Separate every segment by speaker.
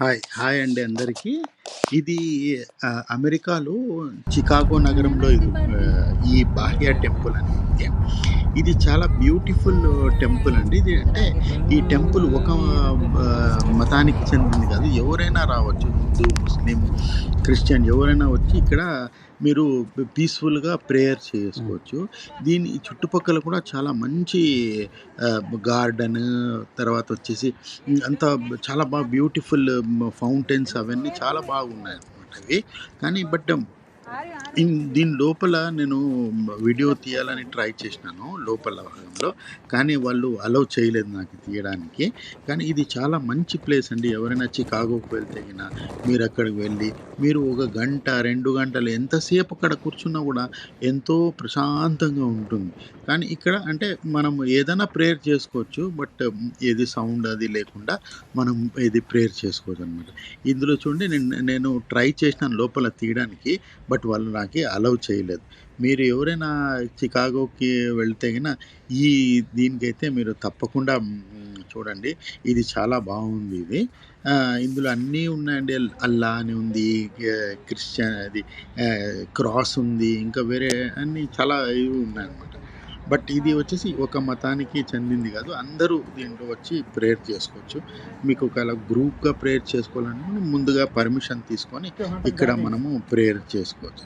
Speaker 1: Hi అండి అందరికీ. ఇది అమెరికాలో చికాగో నగరంలో ఇది ఈ బాహ్య టెంపుల్ అని ఉంది. ఇది చాలా బ్యూటిఫుల్ టెంపుల్ అండి. ఇది అంటే ఈ టెంపుల్ ఒక మతానికి చెందింది కాదు. ఎవరైనా రావచ్చు. హిందూ, ముస్లిం, క్రిస్టియన్ ఎవరైనా వచ్చి ఇక్కడ మీరు పీస్‌ఫుల్‌గా ప్రేయర్ చేసుకోవచ్చు. దీని చుట్టుపక్కల కూడా చాలా మంచి గార్డెన్, తర్వాత వచ్చేసి అంతా చాలా బాగా బ్యూటిఫుల్ ఫౌంటైన్స్ అవన్నీ చాలా బాగున్నాయన్నమాట ఇవి. కానీ దీని లోపల నేను వీడియో తీయాలని ట్రై చేసినాను లోపల భాగంలో. కానీ వాళ్ళు అలౌ చేయలేదు నాకు తీయడానికి. కానీ ఇది చాలా మంచి ప్లేస్ అండి. ఎవరైనా చికాగోకి వెళ్తే గిన మీరు అక్కడికి వెళ్ళి మీరు ఒక గంట, 2 గంటలు ఎంతసేపు అక్కడ కూర్చున్నా కూడా ఎంతో ప్రశాంతంగా ఉంటుంది. కానీ ఇక్కడ అంటే మనం ఏదైనా ప్రేయర్ చేసుకోవచ్చు. బట్ ఏది సౌండ్ అది లేకుండా మనం ఇది ప్రేయర్ చేసుకోవచ్చనమాట. ఇందులో చూడండి నేను ట్రై చేసినాను లోపల తీయడానికి. బట్ వాళ్ళు నాకు అలౌ చేయలేదు. మీరు ఎవరైనా చికాగోకి వెళ్తే గిన ఈ దీనికైతే మీరు తప్పకుండా చూడండి. ఇది చాలా బాగుంది ఇది. ఇందులో అన్నీ ఉన్నాయండి. అల్లా అని ఉంది, క్రిస్టియన్ అది క్రాస్ ఉంది, ఇంకా వేరే అన్నీ చాలా ఇవి ఉన్నాయన్నమాట. బట్ ఇది వచ్చేసి ఒక మతానికి చెందింది కాదు. అందరూ దీంట్లో వచ్చి ప్రేయర్ చేసుకోవచ్చు. మీకు ఒకవేళ గ్రూప్‌గా ప్రేయర్ చేసుకోవాలంటే ముందుగా పర్మిషన్ తీసుకొని ఇక్కడ మనము ప్రేయర్ చేసుకోవచ్చు.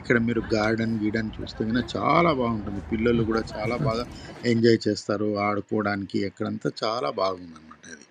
Speaker 1: ఇక్కడ మీరు గార్డెన్ చూస్తే గిన చాలా బాగుంటుంది. పిల్లలు కూడా చాలా బాగా ఎంజాయ్ చేస్తారు ఆడుకోవడానికి. ఎక్కడంతా చాలా బాగుందన్నమాట ఇది.